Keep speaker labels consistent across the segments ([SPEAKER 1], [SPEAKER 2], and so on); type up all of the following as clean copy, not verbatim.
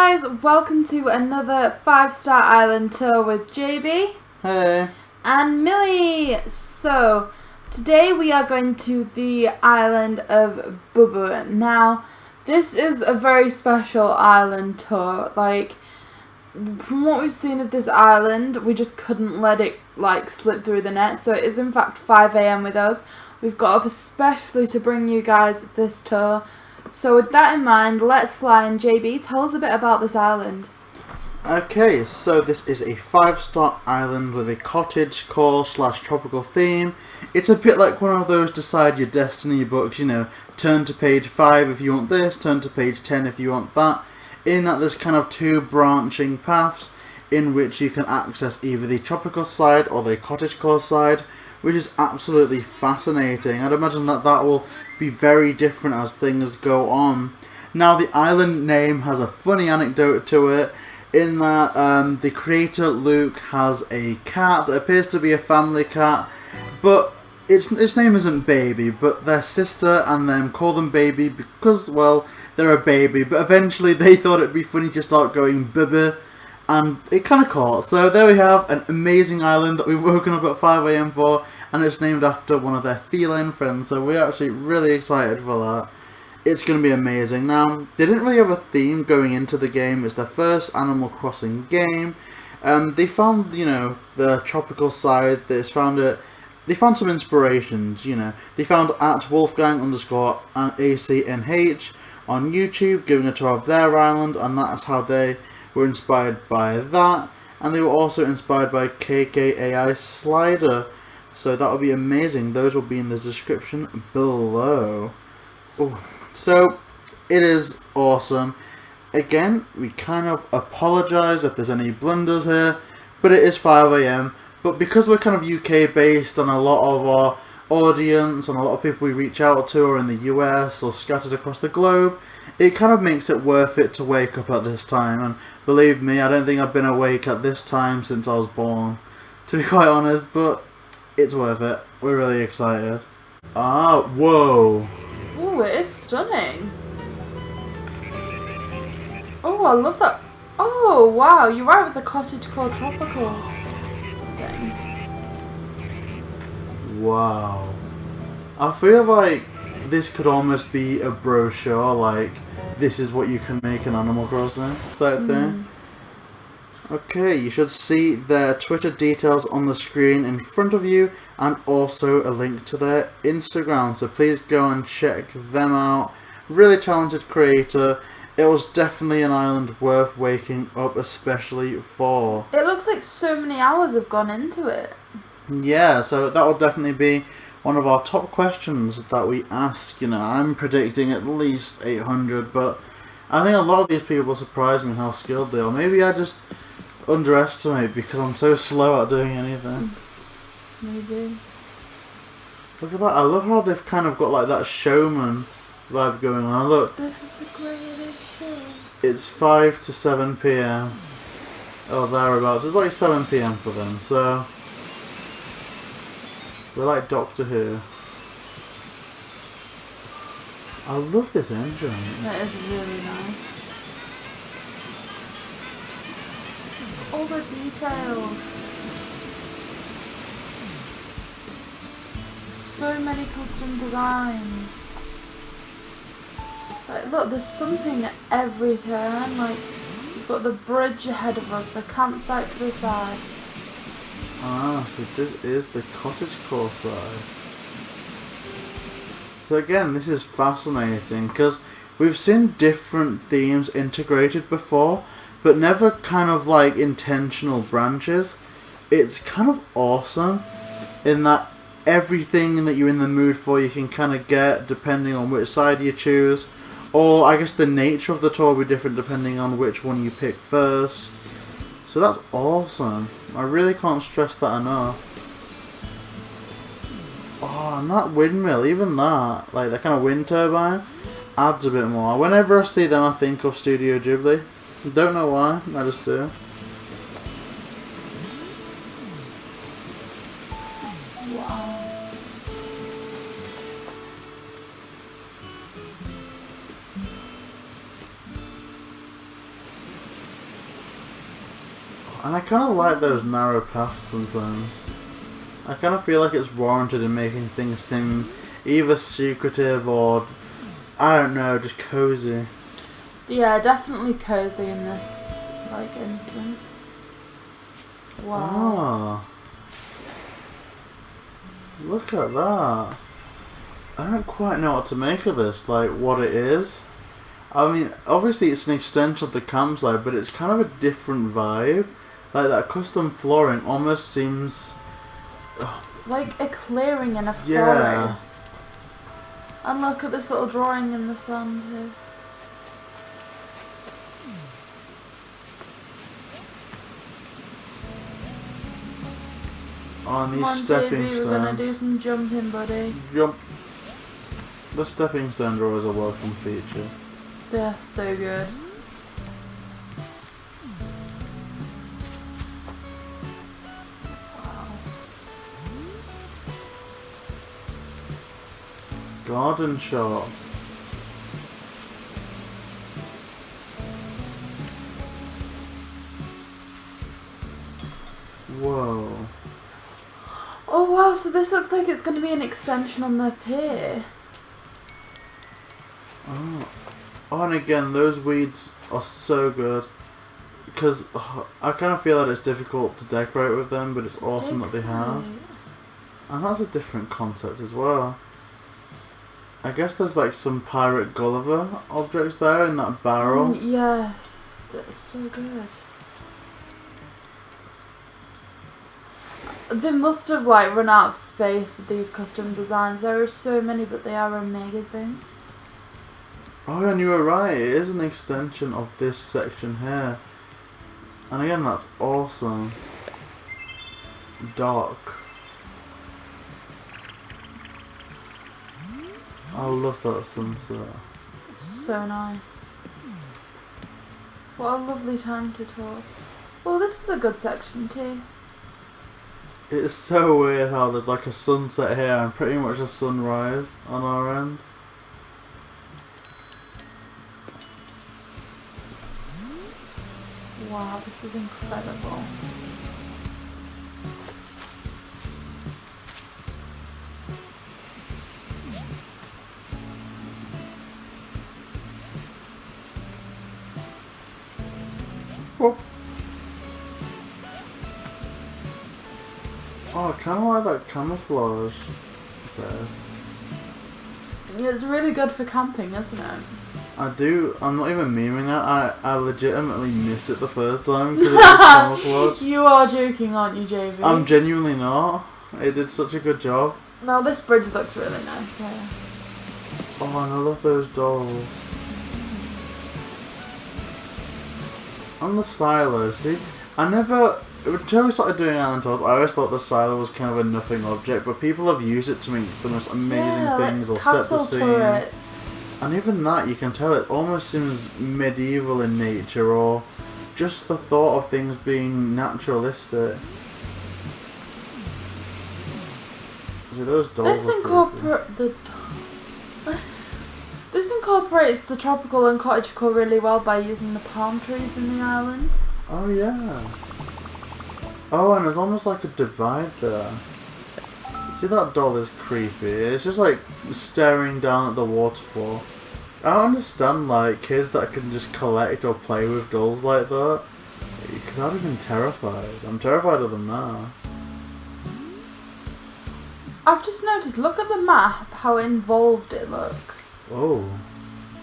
[SPEAKER 1] guys, welcome to another 5-star island tour with JB.
[SPEAKER 2] Hey.
[SPEAKER 1] And Millie. So, today we are going to the island of Bubur. Now, this is a very special island tour. Like, from what we've seen of this island, we just couldn't let it, slip through the net. So it is in fact 5 AM with us. We've got up especially to bring you guys this tour. So with that in mind, let's fly, and JB, tell us a bit about this island.
[SPEAKER 2] Okay, so this is a 5-star island with a cottagecore / tropical theme. It's a bit like one of those decide your destiny books, you know, turn to page 5 if you want this, turn to page 10 if you want that. In that there's kind of two branching paths in which you can access either the tropical side or the cottagecore side, which is absolutely fascinating. I'd imagine that that will be very different as things go on. Now, the island name has a funny anecdote to it, in that the creator, Luke, has a cat that appears to be a family cat, but its name isn't Baby, but their sister and them call them Baby because, well, they're a baby, but eventually they thought it'd be funny to start going Bubur, and it kind of caught. So there we have an amazing island that we've woken up at 5 AM for, and it's named after one of their feline friends, so we're actually really excited for that. It's going to be amazing. Now, they didn't really have a theme going into the game. It's their first Animal Crossing game. They found, you know, the tropical side. They found some inspirations, you know. They found at Wolfgang_ACNH on YouTube giving a tour of their island, and that's how they were inspired by that. And they were also inspired by KKAI Slider. So that would be amazing. Those will be in the description below. Ooh. So, it is awesome. Again, we kind of apologise if there's any blunders here, but it is 5 AM. But because we're kind of UK based and a lot of our audience and a lot of people we reach out to are in the US or scattered across the globe, it kind of makes it worth it to wake up at this time. And believe me, I don't think I've been awake at this time since I was born, to be quite honest, but it's worth it. We're really excited. Ah, whoa.
[SPEAKER 1] Ooh, it is stunning. Oh, I love that. Oh, wow, you're right with the cottagecore tropical thing.
[SPEAKER 2] Wow. I feel like this could almost be a brochure, like, this is what you can make in Animal Crossing type thing. Okay, you should see their Twitter details on the screen in front of you, and also a link to their Instagram, so please go and check them out. Really talented creator. It was definitely an island worth waking up especially for.
[SPEAKER 1] It looks like so many hours have gone into it.
[SPEAKER 2] Yeah, so that will definitely be one of our top questions that we ask. You know, I'm predicting at least 800, but I think a lot of these people surprise me how skilled they are. Maybe I just underestimate because I'm so slow at doing anything.
[SPEAKER 1] Maybe.
[SPEAKER 2] Look at that. I love how they've kind of got like that showman vibe going on. Look.
[SPEAKER 1] This is the greatest show.
[SPEAKER 2] It's 5 to 7 PM. Oh, thereabouts. It's like 7 PM for them, so we're like Doctor Who. I love this engine.
[SPEAKER 1] That is really nice. All the details. So many custom designs. Like, look, there's something at every turn. Like, we've got the bridge ahead of us, the campsite to the side.
[SPEAKER 2] Ah, so this is the cottagecore side. So again, this is fascinating because we've seen different themes integrated before, but never kind of like intentional branches. It's kind of awesome in that everything that you're in the mood for you can kind of get depending on which side you choose, or I guess the nature of the tour will be different depending on which one you pick first. So that's awesome. I really can't stress that enough. Oh, and that windmill, even that, like that kind of wind turbine, adds a bit more. Whenever I see them I think of Studio Ghibli. Don't know why, I just do.
[SPEAKER 1] Wow.
[SPEAKER 2] And I kind of like those narrow paths sometimes. I kind of feel like it's warranted in making things seem either secretive or, I don't know, just cozy.
[SPEAKER 1] Yeah, definitely cozy in this, like, instance. Wow.
[SPEAKER 2] Ah, look at that. I don't quite know what to make of this, like what it is. I mean, obviously it's an extension of the campsite, but it's kind of a different vibe. Like that custom flooring almost seems...
[SPEAKER 1] like a clearing in a
[SPEAKER 2] Yeah.
[SPEAKER 1] forest. And look at this little drawing in the sand here.
[SPEAKER 2] On these
[SPEAKER 1] Come on,
[SPEAKER 2] stepping
[SPEAKER 1] JB,
[SPEAKER 2] stones.
[SPEAKER 1] we're gonna do some jumping, buddy.
[SPEAKER 2] Jump. The stepping stones are always a welcome feature.
[SPEAKER 1] They're so good. Wow.
[SPEAKER 2] Garden shop. Whoa.
[SPEAKER 1] Oh wow, so this looks like it's going to be an extension on the pier.
[SPEAKER 2] Oh. Oh, and again, those weeds are so good. Because I kind of feel that it's difficult to decorate with them, but it's awesome that they have. And that's a different concept as well. I guess there's like some Pirate Gulliver objects there in that barrel.
[SPEAKER 1] Yes, that's so good. They must have like run out of space with these custom designs. There are so many, but they are amazing.
[SPEAKER 2] Oh, and you were right, it is an extension of this section here. And again, that's awesome. Dark. I love that sunset.
[SPEAKER 1] So nice. What a lovely time to talk. Well, this is a good section too.
[SPEAKER 2] It's so weird how there's like a sunset here and pretty much a sunrise on our end.
[SPEAKER 1] Wow, this is incredible.
[SPEAKER 2] Oh, I kind of like that camouflage there.
[SPEAKER 1] Yeah, it's really good for camping, isn't it?
[SPEAKER 2] I do, I'm not even memeing that, I legitimately missed it the first time because it was camouflage.
[SPEAKER 1] You are joking, aren't you, JB?
[SPEAKER 2] I'm genuinely not. It did such a good job.
[SPEAKER 1] No, this bridge looks really nice here.
[SPEAKER 2] Oh, and I love those dolls. On the silo, see? Until we started doing island tours, I always thought the silo was kind of a nothing object, but people have used it to make the most amazing things or set the
[SPEAKER 1] castle
[SPEAKER 2] scene.
[SPEAKER 1] turrets.
[SPEAKER 2] And even that, you can tell it almost seems medieval in nature, or just the thought of things being naturalistic. See, those dolls
[SPEAKER 1] This incorporates the tropical and cottagecore really well by using the palm trees in the island.
[SPEAKER 2] Oh yeah. Oh, and there's almost like a divide there. See, that doll is creepy. It's just like staring down at the waterfall. I don't understand like kids that can just collect or play with dolls like that. Because I'd have been terrified. I'm terrified of them now.
[SPEAKER 1] I've just noticed, look at the map, how involved it looks.
[SPEAKER 2] Oh.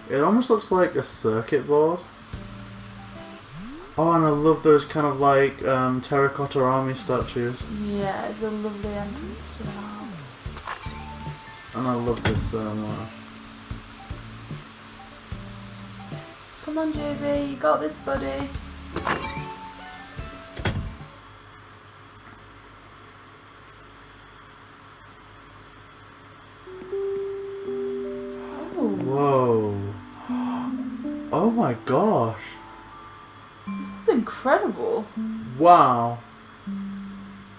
[SPEAKER 2] It almost looks like a circuit board. Oh, and I love those kind of like terracotta army statues.
[SPEAKER 1] Yeah, it's a lovely entrance to the house.
[SPEAKER 2] And I love this so much.
[SPEAKER 1] Come on, JB, you got this, buddy.
[SPEAKER 2] Whoa. Oh my gosh.
[SPEAKER 1] This is incredible.
[SPEAKER 2] Wow.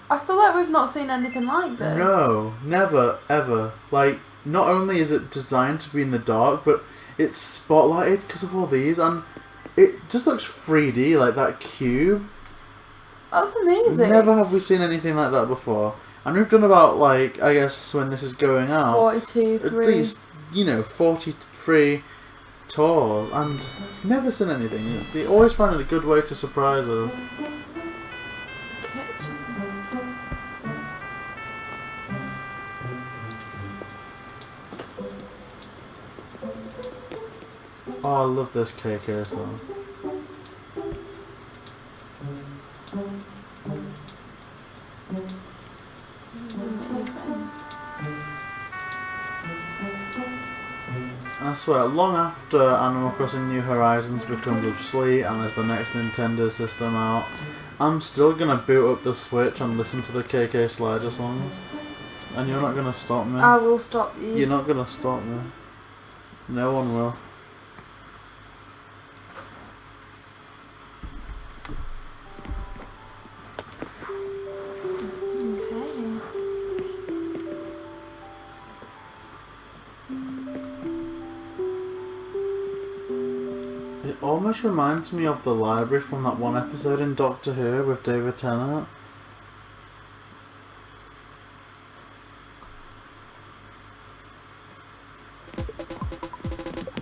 [SPEAKER 1] I feel like we've not seen anything like this.
[SPEAKER 2] No, never, ever. Like, not only is it designed to be in the dark, but it's spotlighted because of all these, and it just looks 3D, like that cube.
[SPEAKER 1] That's amazing.
[SPEAKER 2] Never have we seen anything like that before. And we've done about, like, I guess when this is going out,
[SPEAKER 1] 42,
[SPEAKER 2] at least, 43 tours, and I've never seen anything. They always find a good way to surprise us. Oh, I love this KK song. I swear, long after Animal Crossing New Horizons becomes obsolete and there's the next Nintendo system out, I'm still gonna boot up the Switch and listen to the KK Slider songs. And you're not gonna stop me.
[SPEAKER 1] I will stop you.
[SPEAKER 2] You're not gonna stop me. No one will. It almost reminds me of the library from that one episode in Doctor Who with David Tennant.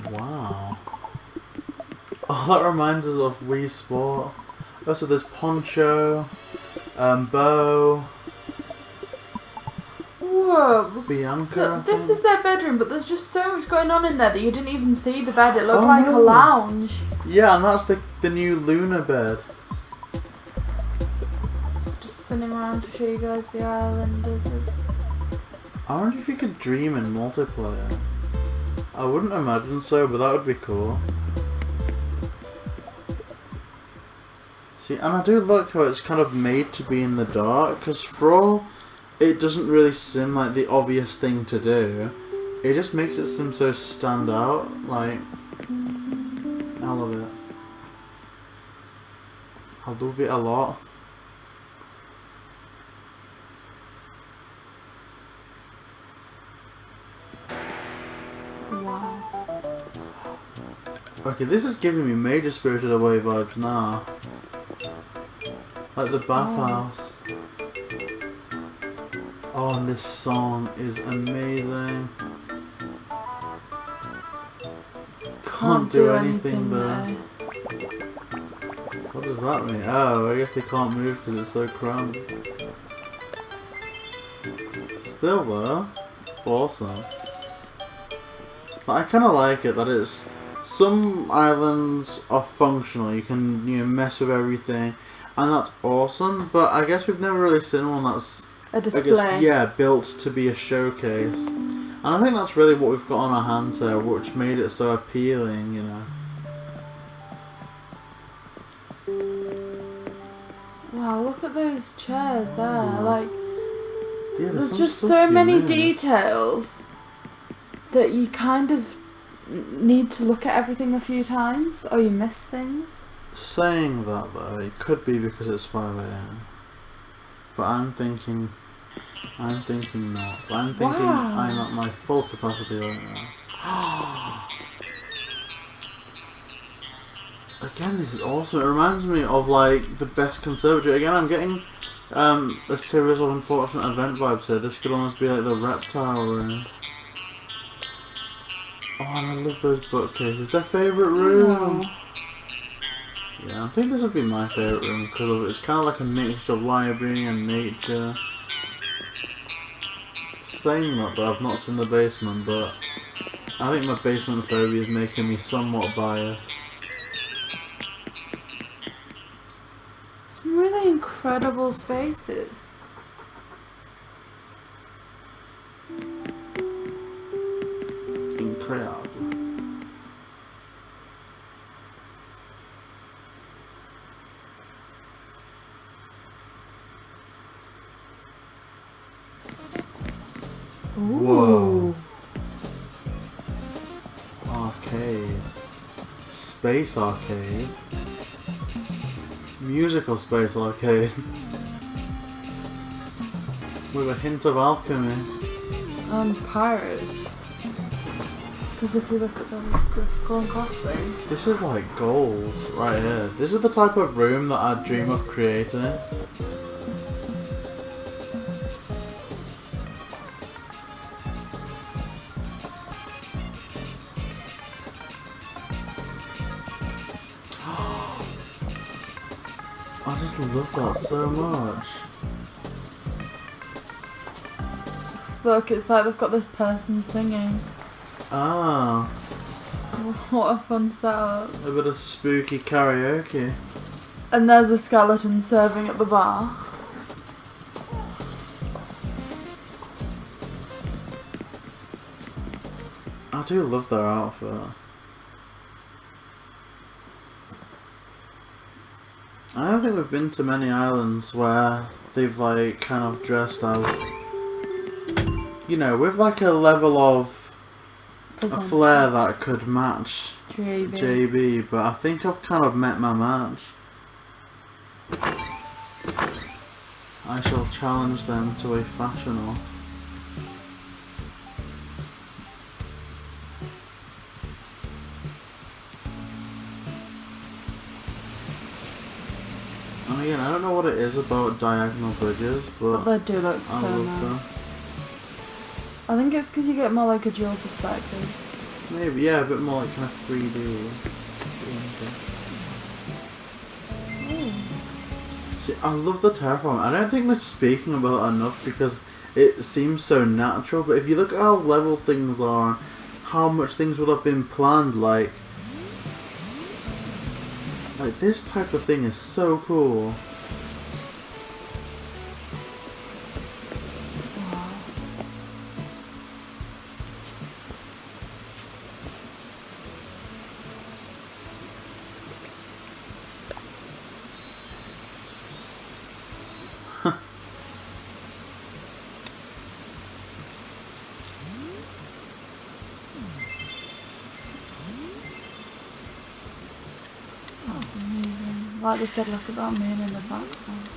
[SPEAKER 2] Wow. Oh, that reminds us of Wii Sport. Also, there's Poncho, Bo.
[SPEAKER 1] Whoa.
[SPEAKER 2] Bianca.
[SPEAKER 1] So this is their bedroom, but there's just so much going on in there that you didn't even see the bed. It looked like a lounge.
[SPEAKER 2] Yeah, and that's the new Luna bed.
[SPEAKER 1] Just spinning around to show you guys the island.
[SPEAKER 2] I wonder if you could dream in multiplayer. I wouldn't imagine so, but that would be cool. See, and I do like how it's kind of made to be in the dark, because for all it doesn't really seem like the obvious thing to do, it just makes it seem so stand out. Like, I love it. I love it a lot.
[SPEAKER 1] Wow.
[SPEAKER 2] Okay, this is giving me major Spirited Away vibes now. Like the bathhouse. Oh, and this song is amazing. Can't do anything there. What does that mean? Oh, I guess they can't move because it's so cramped. Still though, awesome. But I kind of like it that it's some islands are functional. You can mess with everything, and that's awesome. But I guess we've never really seen one that's
[SPEAKER 1] A display.
[SPEAKER 2] built to be a showcase. And I think that's really what we've got on our hands here, which made it so appealing,
[SPEAKER 1] Wow, look at those chairs there.
[SPEAKER 2] Yeah.
[SPEAKER 1] Like,
[SPEAKER 2] Yeah,
[SPEAKER 1] there's just so many details that you kind of need to look at everything a few times, or you miss things.
[SPEAKER 2] Saying that though, it could be because it's 5 AM. But I'm thinking not. But I'm thinking
[SPEAKER 1] Wow.
[SPEAKER 2] I'm at my full capacity right now. Again, this is awesome. It reminds me of like the best conservatory. Again, I'm getting a series of unfortunate event vibes here. This could almost be like the reptile room. Oh, and I love those bookcases. Their favourite room.
[SPEAKER 1] Wow.
[SPEAKER 2] Yeah, I think this would be my favourite room because of it's kind of like a mixture of library and nature. Saying that, but I've not seen the basement, but I think my basement phobia is making me somewhat biased.
[SPEAKER 1] Some really incredible spaces.
[SPEAKER 2] Incredible.
[SPEAKER 1] Ooh.
[SPEAKER 2] Whoa. Arcade. Space arcade. Musical space arcade. With a hint of alchemy.
[SPEAKER 1] Pirates. Because if you look at the skull and crossbones.
[SPEAKER 2] This is like goals right here. This is the type of room that I dream of creating. I just love that so much.
[SPEAKER 1] Look, it's like they've got this person singing.
[SPEAKER 2] Ah,
[SPEAKER 1] What a fun setup.
[SPEAKER 2] a bit of spooky karaoke.
[SPEAKER 1] And there's a skeleton serving at the bar.
[SPEAKER 2] I do love their outfit. I don't think we've been to many islands where they've like kind of dressed as, you know, with like a level of a flair that could match JB, but I think I've kind of met my match. I shall challenge them to a fashion off. And again, I don't know what it is about diagonal bridges, but
[SPEAKER 1] they do look
[SPEAKER 2] I
[SPEAKER 1] so
[SPEAKER 2] love
[SPEAKER 1] nice.
[SPEAKER 2] them.
[SPEAKER 1] I think it's because you get more like a dual perspective.
[SPEAKER 2] Maybe, yeah, a bit more like kind of 3D. See, I love the terraform. I don't think we're speaking about it enough because it seems so natural, but if you look at how level things are, how much things would have been planned, like this type of thing is so cool.
[SPEAKER 1] That's amazing. Like they said, look at that moon in the background.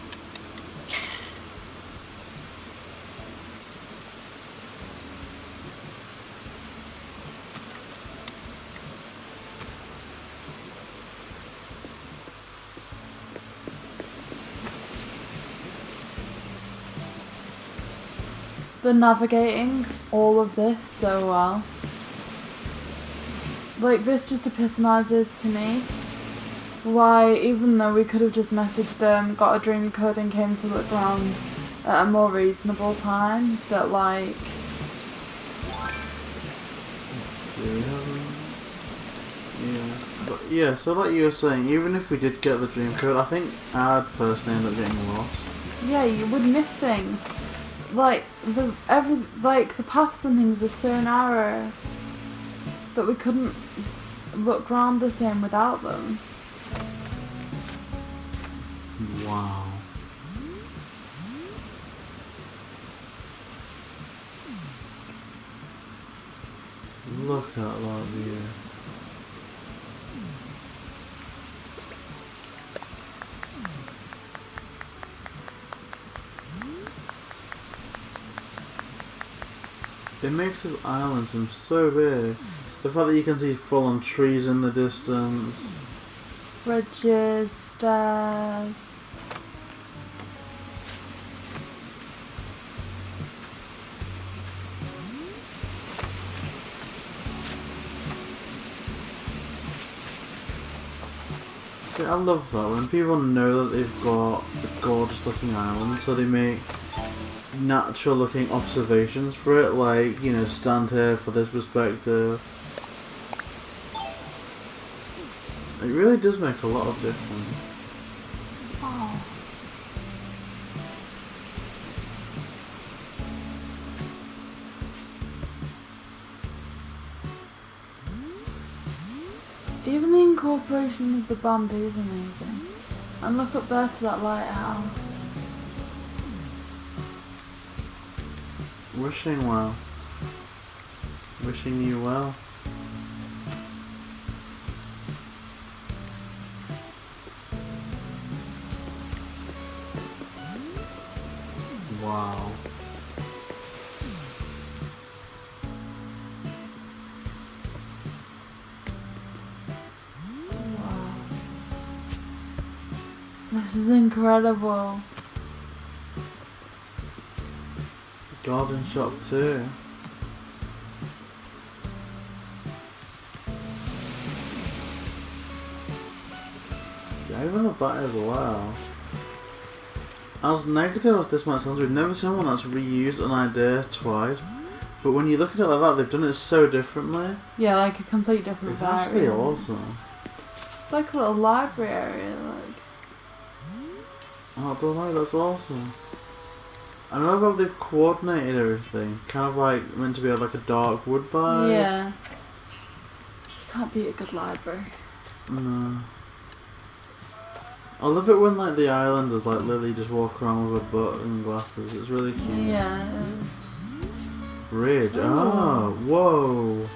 [SPEAKER 1] They're navigating all of this so well. Like, this just epitomises to me why, even though we could have just messaged them, got a dream code and came to look around at a more reasonable time, that like...
[SPEAKER 2] Yeah, so like you were saying, even if we did get the dream code, I think I'd personally end up getting lost.
[SPEAKER 1] Yeah, you would miss things. Like the paths and things are so narrow that we couldn't look round the same without them.
[SPEAKER 2] Wow. Look at that view. It makes this island seem so big. The fact that you can see full-on trees in the distance.
[SPEAKER 1] Bridges, stairs.
[SPEAKER 2] Yeah, I love that when people know that they've got a gorgeous looking island, so they make natural looking observations for it, like, you know, stand here for this perspective. It really does make a lot of difference.
[SPEAKER 1] Oh. Even the incorporation of the bamboo is amazing. And look up there to that lighthouse.
[SPEAKER 2] Wishing well. Wishing you well. Wow.
[SPEAKER 1] Wow. This is incredible.
[SPEAKER 2] Garden shop too. Yeah, I even love that as well. As negative as this might sound, we've never seen one that's reused an idea twice. But when you look at it like that, they've done it so differently.
[SPEAKER 1] Yeah, like a complete different
[SPEAKER 2] It's
[SPEAKER 1] vibe.
[SPEAKER 2] actually awesome.
[SPEAKER 1] It's like a little library area, like.
[SPEAKER 2] Oh, I don't know, that's awesome. I know about they've coordinated everything. Kind of like meant to be like a dark wood vibe.
[SPEAKER 1] Yeah. You can't beat a good library.
[SPEAKER 2] No. I love it when like the islanders like Lily just walk around with a book and glasses. It's really cute.
[SPEAKER 1] Yeah, it is.
[SPEAKER 2] Bridge.
[SPEAKER 1] Ooh.
[SPEAKER 2] Oh, whoa.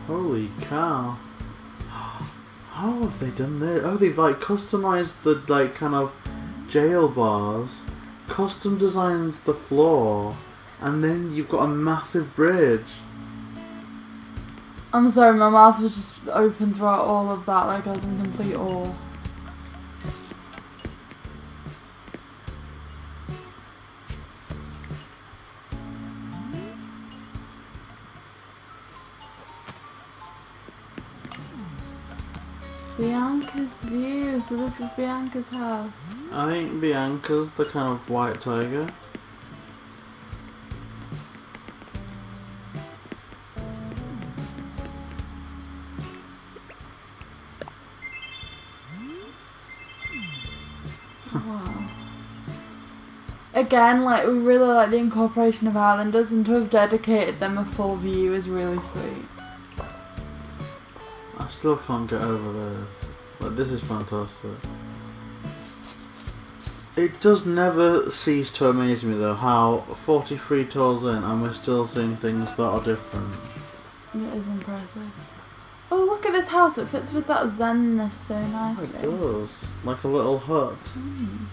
[SPEAKER 2] Holy cow. How have they done this? Oh, they've like customized the like kind of jail bars, custom designed the floor, and then you've got a massive bridge.
[SPEAKER 1] I'm sorry, my mouth was just open throughout all of that, like I was in complete awe. Bianca's view, so this is Bianca's house.
[SPEAKER 2] I think Bianca's the kind of white tiger.
[SPEAKER 1] Wow. Again, like, we really like the incorporation of Islanders, and to have dedicated them a full view is really sweet.
[SPEAKER 2] I still can't get over this. Like, this is fantastic. It does never cease to amaze me though how 43 tours in and we're still seeing things that are different.
[SPEAKER 1] It is impressive. Oh, look at this house, it fits with that zenness so
[SPEAKER 2] Oh,
[SPEAKER 1] nicely.
[SPEAKER 2] it does. Like a little hut.
[SPEAKER 1] Mm.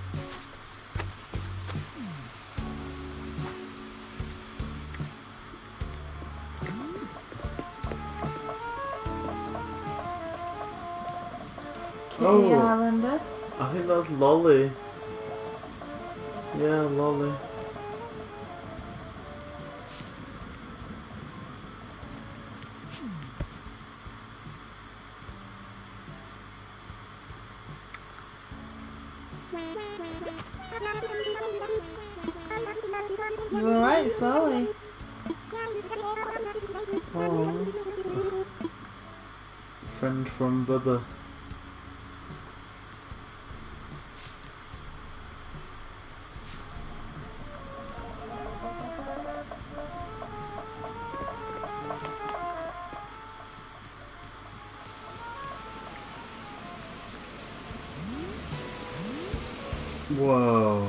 [SPEAKER 1] Kitty
[SPEAKER 2] Oh.
[SPEAKER 1] Islander.
[SPEAKER 2] I think that's Lolly. Yeah, Lolly.
[SPEAKER 1] You alright, slowly.
[SPEAKER 2] Oh. Friend from Bubur. Whoa.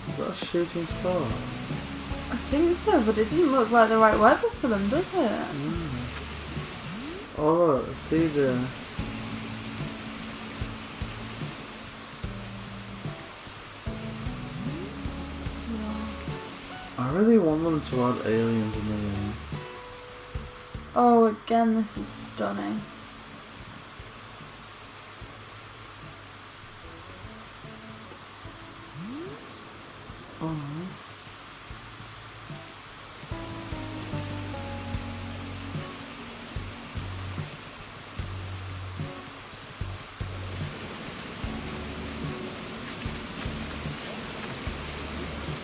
[SPEAKER 2] Is that a shooting star?
[SPEAKER 1] I think so, but it didn't look like the right weather for them, does it?
[SPEAKER 2] Oh look, see there. I really want them to add aliens in the game.
[SPEAKER 1] Oh, again, this is stunning.
[SPEAKER 2] Oh.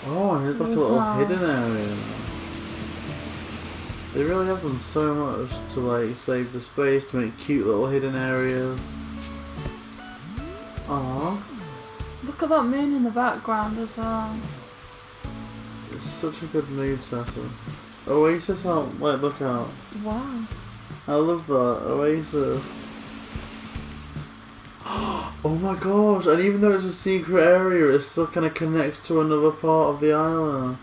[SPEAKER 2] Oh, and here's like a little
[SPEAKER 1] Wow.
[SPEAKER 2] hidden area. They really have done so much to like save the space, to make cute little hidden areas. Aww.
[SPEAKER 1] Look at that moon in the background as well.
[SPEAKER 2] It's such a good mood setter. Oasis out, like look out.
[SPEAKER 1] Wow.
[SPEAKER 2] I love that, Oasis. Oh my gosh, and even though it's a secret area, it still kind of connects to another part of the island.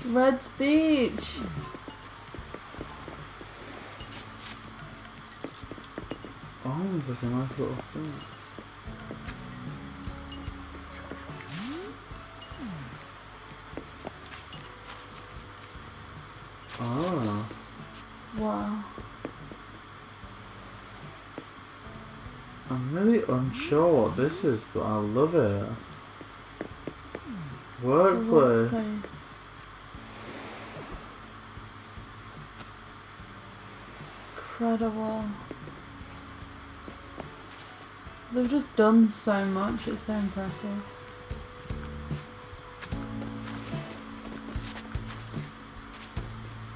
[SPEAKER 1] Red's Beach.
[SPEAKER 2] Oh, it's like a nice little thing. Ah.
[SPEAKER 1] Wow.
[SPEAKER 2] I'm really unsure what this is, but I love it. Workplace.
[SPEAKER 1] Workplace. incredible. They've just done so much, it's so impressive.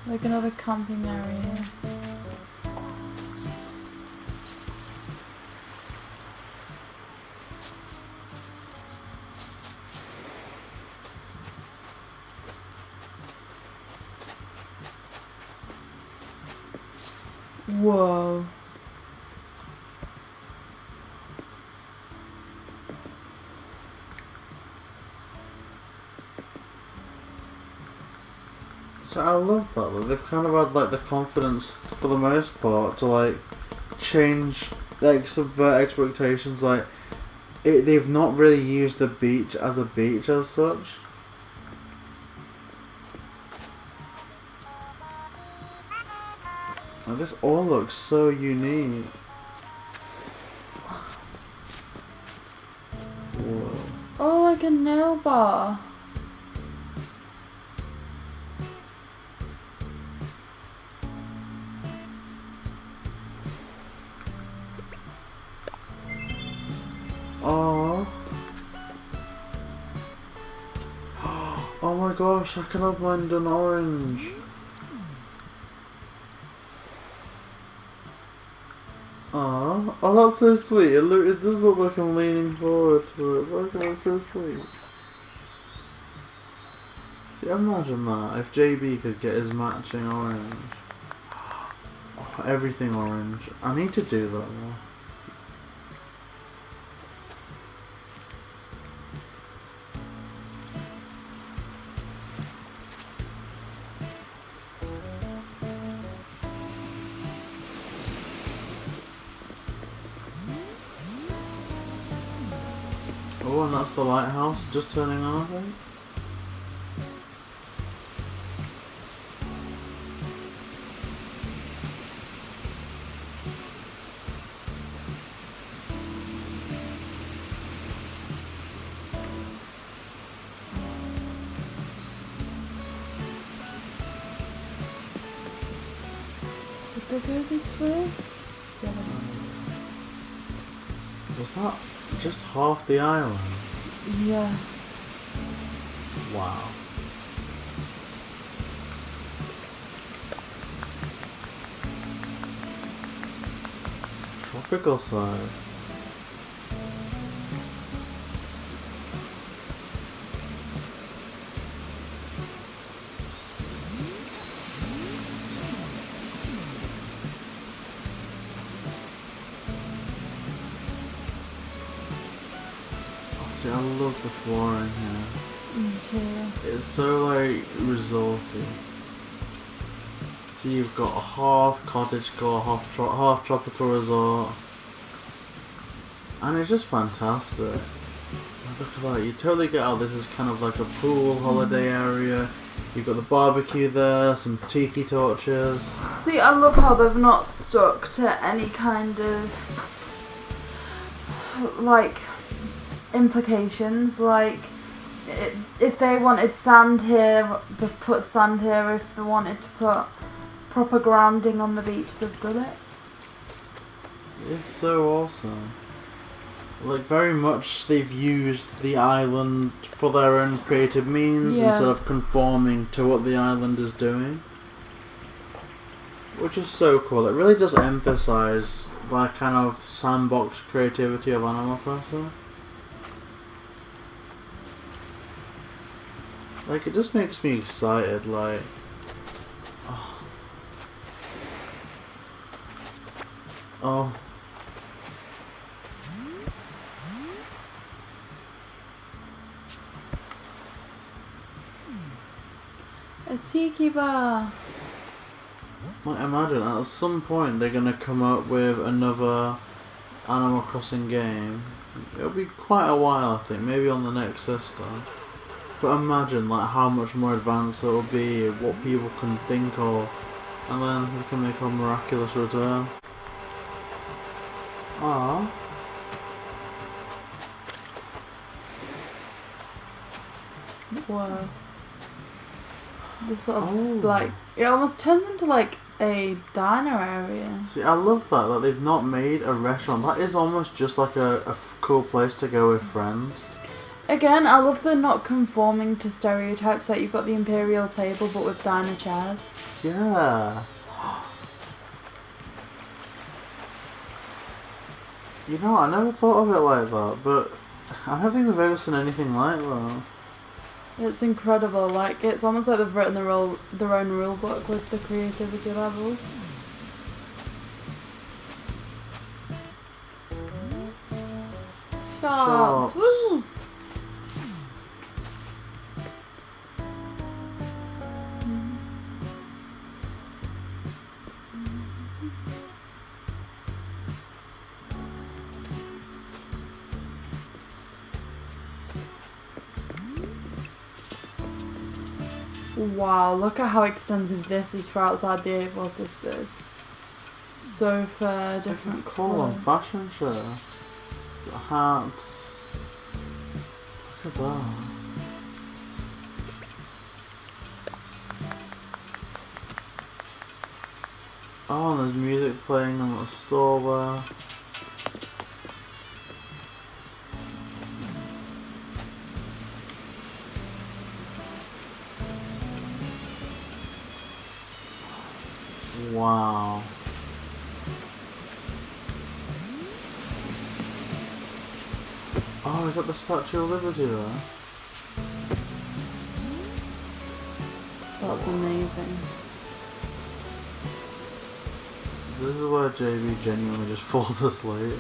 [SPEAKER 1] Like another camping area. Whoa.
[SPEAKER 2] So I love that they've kind of had like the confidence for the most part to like change, like subvert expectations. Like they've not really used the beach as a beach as such. And this all looks so unique. Whoa.
[SPEAKER 1] Oh, like a nail bar.
[SPEAKER 2] Oh. Oh my gosh, I can have mine done orange. Oh, oh, that's so sweet. It does look like I'm leaning forward to it. Look, that's so sweet. Yeah, imagine that, if JB could get his matching orange. Oh, everything orange. I need to do that more. Oh, and that's the lighthouse just turning on, I think.
[SPEAKER 1] Did they go this way? Yeah.
[SPEAKER 2] Was that just half the island?
[SPEAKER 1] Yeah.
[SPEAKER 2] Wow. Tropical side. See, I love the flooring here.
[SPEAKER 1] Me too.
[SPEAKER 2] It's so like resorty. So you've got a half cottagecore, half tropical resort, and it's just fantastic. Look at that! You totally get how this is kind of like a pool holiday area. You've got the barbecue there, some tiki torches.
[SPEAKER 1] See, I love how they've not stuck to any kind of like implications. Like if they wanted sand here, they've put sand here. If they wanted to put proper grounding on the beach, they've done it.
[SPEAKER 2] It's so awesome. Like, very much they've used the island for their own creative means instead of conforming to what the island is doing. Which is so cool. It really does emphasise that kind of sandbox creativity of Animal Crossing. Like, it just makes me excited, like... Oh. Oh.
[SPEAKER 1] A tiki bar.
[SPEAKER 2] Like, imagine at some point they're gonna come up with another Animal Crossing game. It'll be quite a while, I think, maybe on the next system. But imagine like how much more advanced it'll be, what people can think of, and then we can make a miraculous return. Ah.
[SPEAKER 1] Whoa. This sort of like, it almost turns into like a diner area.
[SPEAKER 2] See, I love that they've not made a restaurant. That is almost just like a cool place to go with friends.
[SPEAKER 1] Again, I love the not conforming to stereotypes. Like you've got the imperial table, but with diner chairs.
[SPEAKER 2] Yeah. You know, I never thought of it like that, but I don't think we've ever seen anything like that.
[SPEAKER 1] It's incredible. Like it's almost like they've written their own rule book with the creativity levels. Shops. Woo! Wow, look at how extensive this is for outside the Able Sisters. Sofa, different
[SPEAKER 2] cool and
[SPEAKER 1] clothes.
[SPEAKER 2] fashion show. Hats. Look at that. Oh, and there's music playing in the store there. Wow. Oh, is that the Statue of Liberty there?
[SPEAKER 1] That's amazing.
[SPEAKER 2] This is where JB genuinely just falls asleep.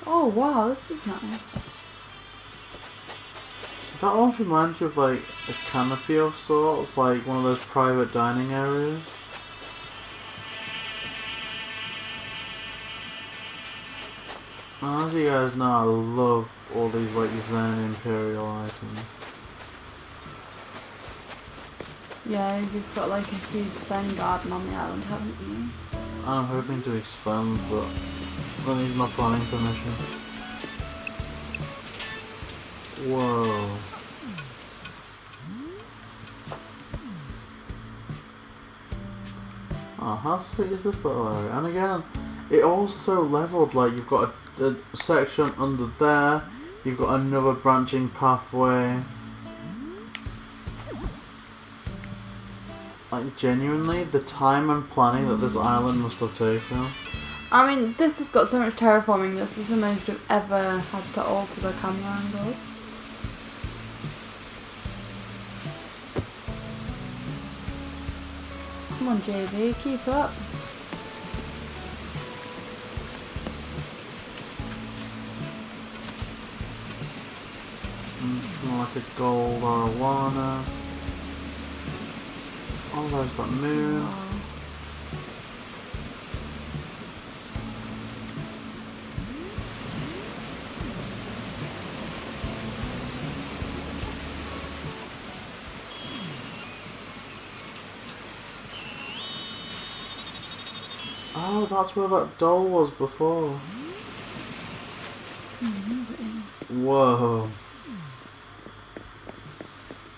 [SPEAKER 1] Oh wow, this is nice.
[SPEAKER 2] So that almost reminds you of like a canopy of sorts, like one of those private dining areas. And as you guys know, I love all these like Zen Imperial items.
[SPEAKER 1] Yeah, you've got like a huge Zen garden on the island, haven't you?
[SPEAKER 2] I'm hoping to expand, but I need my planning permission. Whoa. Oh, how sweet is this little area? And again, it also leveled, like you've got a section under there, you've got another branching pathway. Like genuinely, the time and planning that this island must have taken.
[SPEAKER 1] I mean, this has got so much terraforming. This is the most we've ever had to alter the camera angles. Come on, JB, keep up.
[SPEAKER 2] More like a gold arowana. Oh, there's that moon.
[SPEAKER 1] Wow.
[SPEAKER 2] Oh, that's where that doll was before.
[SPEAKER 1] It's amazing.
[SPEAKER 2] Whoa.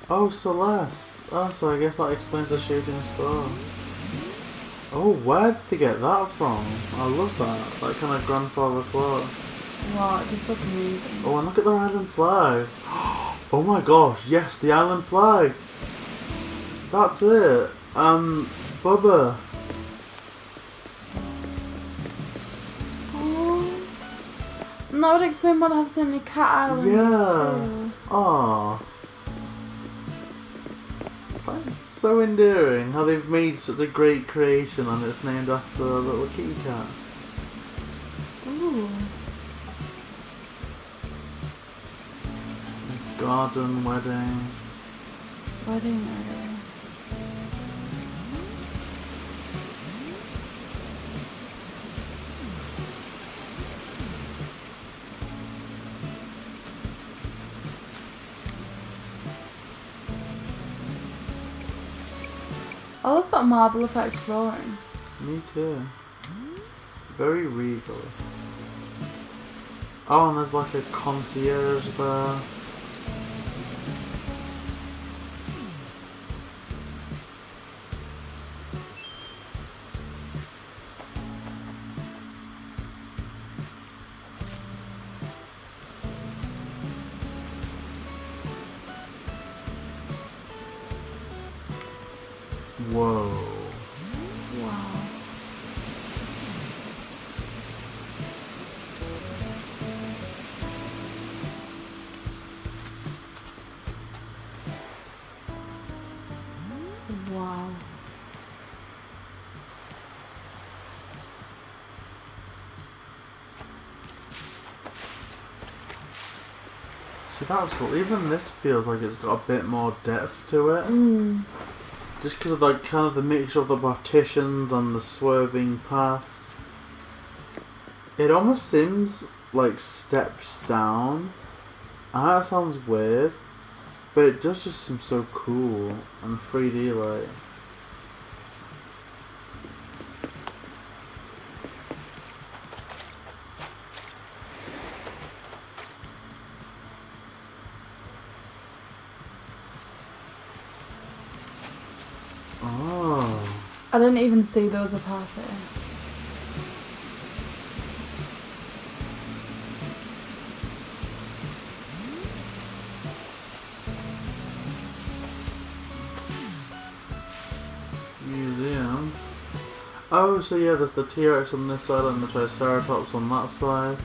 [SPEAKER 2] Oh, Celeste. Oh, so I guess that explains the shooting star. Oh, where did they get that from? I love that. That kind of grandfather clock.
[SPEAKER 1] Wow, it just looks amazing.
[SPEAKER 2] Oh, and look at the island flag. Oh my gosh, yes, the island flag. That's it. Bubur.
[SPEAKER 1] Oh. And that would explain why they have so many cat islands too.
[SPEAKER 2] Aww. That's so endearing how they've made such a great creation and it's named after a little kitty cat.
[SPEAKER 1] Ooh.
[SPEAKER 2] Garden wedding.
[SPEAKER 1] Wedding area. I love that marble effect flooring.
[SPEAKER 2] Me too. Very regal. Oh, and there's like a concierge there. Whoa.
[SPEAKER 1] Wow. Wow.
[SPEAKER 2] See, that's cool. Even this feels like it's got a bit more depth to it. Just because of like kind of the mixture of the partitions and the swerving paths. It almost seems like steps down. I know that sounds weird, but it does just seem so cool and 3D like. Oh.
[SPEAKER 1] I didn't even see there was a path here.
[SPEAKER 2] Museum. Oh, so yeah, there's the T-Rex on this side and the Triceratops on that side.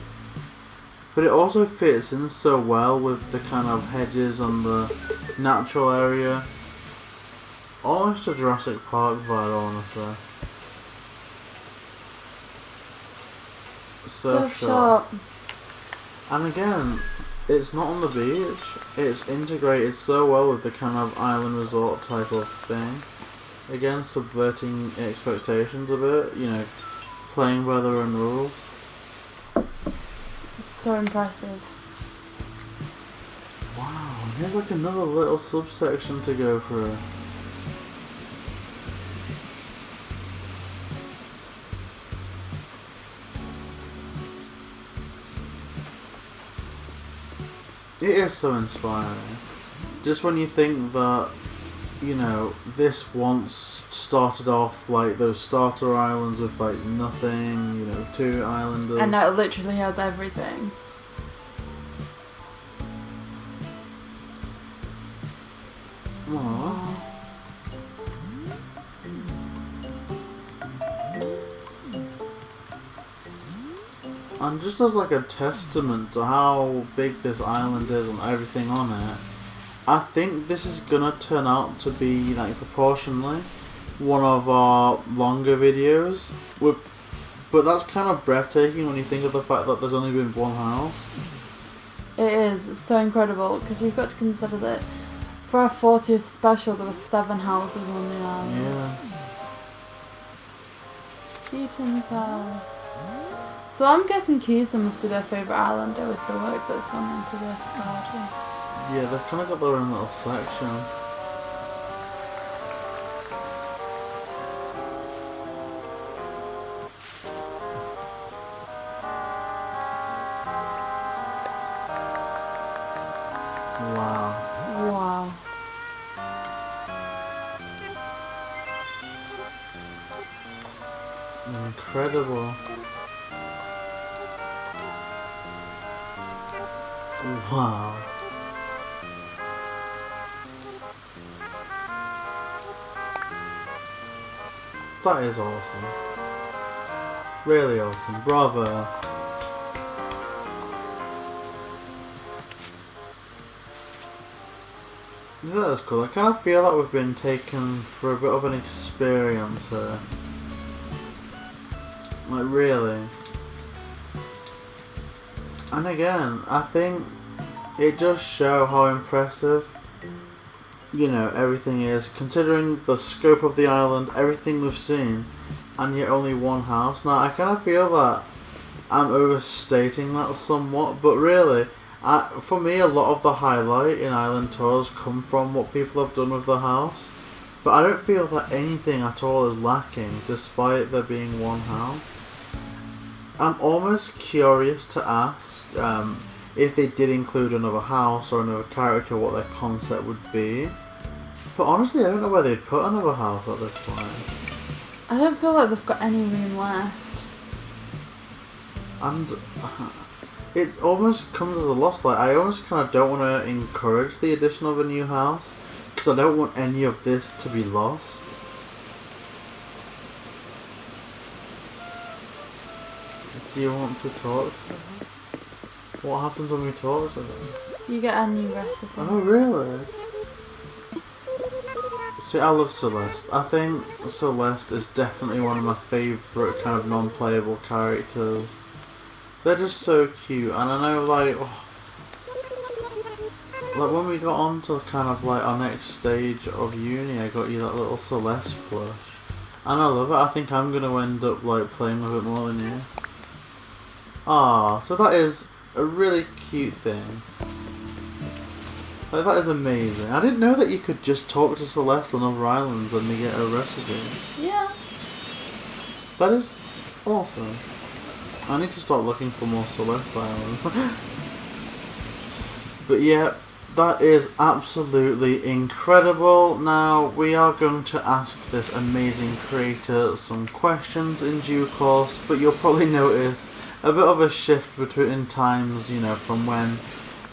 [SPEAKER 2] But it also fits in so well with the kind of hedges and the natural area. Almost a Jurassic Park vibe, honestly. Surf shop. And again, it's not on the beach. It's integrated so well with the kind of island resort type of thing. Again, subverting expectations a bit, you know, playing by their own rules.
[SPEAKER 1] It's so impressive.
[SPEAKER 2] Wow, here's like another little subsection to go through. It is so inspiring. Just when you think that, you know, this once started off like those starter islands with like nothing, you know, 2 islanders.
[SPEAKER 1] And now it literally has everything.
[SPEAKER 2] Aww. And just as like a testament to how big this island is and everything on it, I think this is gonna turn out to be like proportionally one of our longer videos. But that's kind of breathtaking when you think of the fact that there's only been one house.
[SPEAKER 1] It is. It's so incredible because you've got to consider that for our 40th special there were 7 houses on the island.
[SPEAKER 2] Yeah.
[SPEAKER 1] Keaton's house. So I'm guessing Keaton must be their favourite islander with the work that's gone into this garden.
[SPEAKER 2] Yeah, they've kind of got their own little section. Wow.
[SPEAKER 1] Wow.
[SPEAKER 2] Incredible. Wow. That is awesome. Really awesome. Bravo. That's cool. I kind of feel like we've been taken for a bit of an experience here. Like, really. And again, I think it does show how impressive, you know, everything is, considering the scope of the island, everything we've seen, and yet only one house. Now, I kind of feel that I'm overstating that somewhat, but really, for me, a lot of the highlight in island tours come from what people have done with the house. But I don't feel that anything at all is lacking, despite there being one house. I'm almost curious to ask if they did include another house or another character, what their concept would be. But honestly, I don't know where they'd put another house at this point.
[SPEAKER 1] I don't feel like they've got any room left.
[SPEAKER 2] And it almost comes as a loss. Like, I almost kind of don't want to encourage the addition of a new house, because I don't want any of this to be lost. Do you want to talk to them? What happens when we talk to them?
[SPEAKER 1] You get a new recipe.
[SPEAKER 2] Oh, really? See, I love Celeste. I think Celeste is definitely one of my favourite kind of non-playable characters. They're just so cute, and I know, like when we got on to kind of like our next stage of uni, I got you that little Celeste plush. And I love it. I think I'm going to end up like playing with it more than you. Ah, so that is a really cute thing. Like, that is amazing. I didn't know that you could just talk to Celeste on other islands and you get a recipe.
[SPEAKER 1] Yeah.
[SPEAKER 2] That is awesome. I need to start looking for more Celeste islands. But yeah, that is absolutely incredible. Now, we are going to ask this amazing creator some questions in due course, but you'll probably notice a bit of a shift between times, you know, from when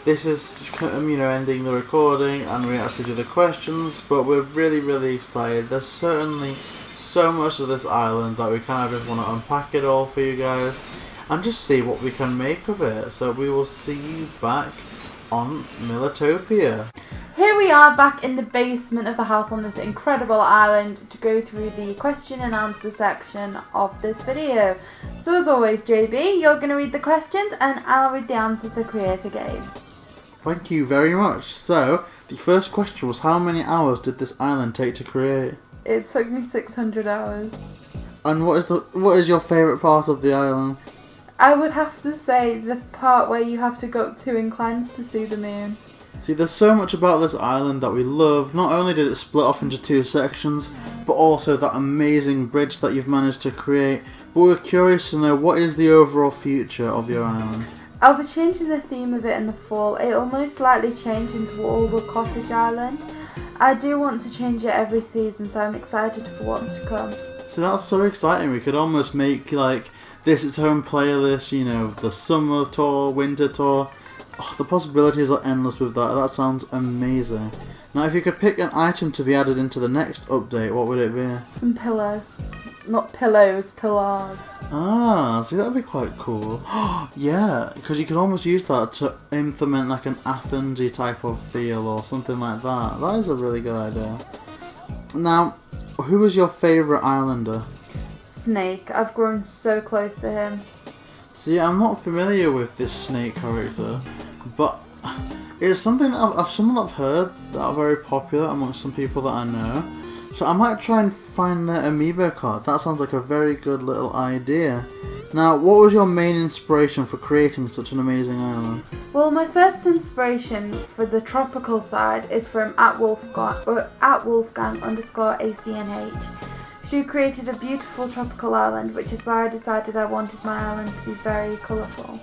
[SPEAKER 2] this is, you know, ending the recording and we actually do the questions, but we're really, really excited. There's certainly so much of this island that we kind of just want to unpack it all for you guys and just see what we can make of it. So we will see you back on Militopia.
[SPEAKER 1] Here we are back in the basement of the house on this incredible island to go through the question and answer section of this video. So as always, JB, you're going to read the questions and I'll read the answers the creator gave.
[SPEAKER 2] Thank you very much. So, the first question was, how many hours did this island take to create?
[SPEAKER 1] It took me 600 hours.
[SPEAKER 2] And what is your favourite part of the island?
[SPEAKER 1] I would have to say the part where you have to go up 2 inclines to see the moon.
[SPEAKER 2] See, there's so much about this island that we love. Not only did it split off into 2 sections, but also that amazing bridge that you've managed to create. But we're curious to know, what is the overall future of your island?
[SPEAKER 1] I'll be changing the theme of it in the fall. It'll most likely change into all the cottage island. I do want to change it every season, so I'm excited for what's to come.
[SPEAKER 2] So that's so exciting. We could almost make like this its own playlist, you know, the summer tour, winter tour. Oh, the possibilities are endless with that. That sounds amazing. Now, if you could pick an item to be added into the next update, what would it be?
[SPEAKER 1] Some pillars. Not pillows, pillars.
[SPEAKER 2] Ah, see, that'd be quite cool. Yeah, because you could almost use that to implement like an Athensy type of feel or something like that. That is a really good idea. Now, who was your favourite islander?
[SPEAKER 1] Snake. I've grown so close to him.
[SPEAKER 2] See, I'm not familiar with this Snake character, but it's something that I've heard that are very popular amongst some people that I know. So I might try and find their amiibo card. That sounds like a very good little idea. Now, what was your main inspiration for creating such an amazing island?
[SPEAKER 1] Well, my first inspiration for the tropical side is from @Wolfgang_ACNH. She created a beautiful tropical island, which is why I decided I wanted my island to be very colourful.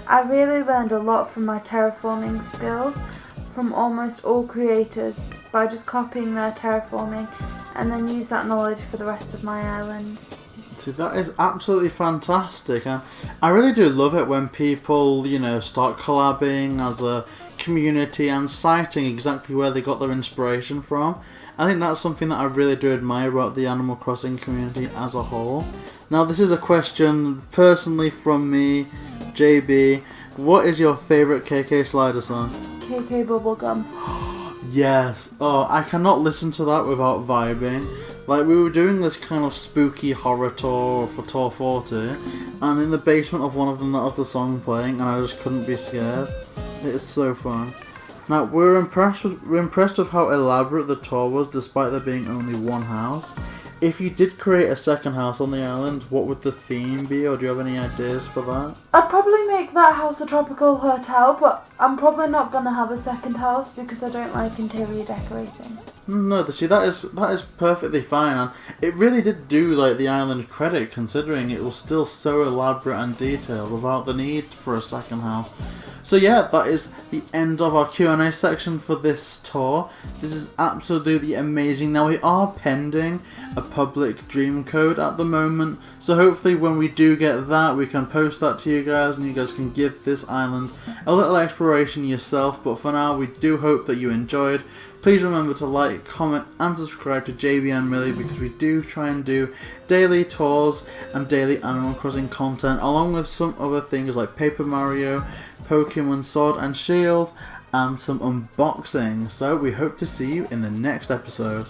[SPEAKER 1] I really learned a lot from my terraforming skills from almost all creators by just copying their terraforming and then use that knowledge for the rest of my island.
[SPEAKER 2] See, that is absolutely fantastic, and I really do love it when people, you know, start collabing as a community and citing exactly where they got their inspiration from. I think that's something that I really do admire about the Animal Crossing community as a whole. Now, this is a question personally from me, JB. What is your favourite KK Slider song?
[SPEAKER 1] KK Bubblegum.
[SPEAKER 2] Yes. Oh, I cannot listen to that without vibing. Like, we were doing this kind of spooky horror tour for Tour 40, and in the basement of one of them that was the song playing, and I just couldn't be scared. It's so fun. Now, we're impressed with how elaborate the tour was, despite there being only one house. if you did create a second house on the island, what would the theme be, or do you have any ideas for that?
[SPEAKER 1] I'd probably make that house a tropical hotel, but I'm probably not going to have a second house because I don't like interior decorating.
[SPEAKER 2] No, see, that is perfectly fine, and it really did do like the island credit, considering it was still so elaborate and detailed without the need for a second house. So yeah, that is the end of our Q&A section for this tour. This is absolutely amazing. Now we are pending a public dream code at the moment, so hopefully when we do get that, we can post that to you guys and you guys can give this island a little exploration yourself. But for now, we do hope that you enjoyed. Please remember to like, comment and subscribe to JB and Millie, because we do try and do daily tours and daily Animal Crossing content, along with some other things like Paper Mario, Pokemon Sword and Shield, and some unboxing. So we hope to see you in the next episode.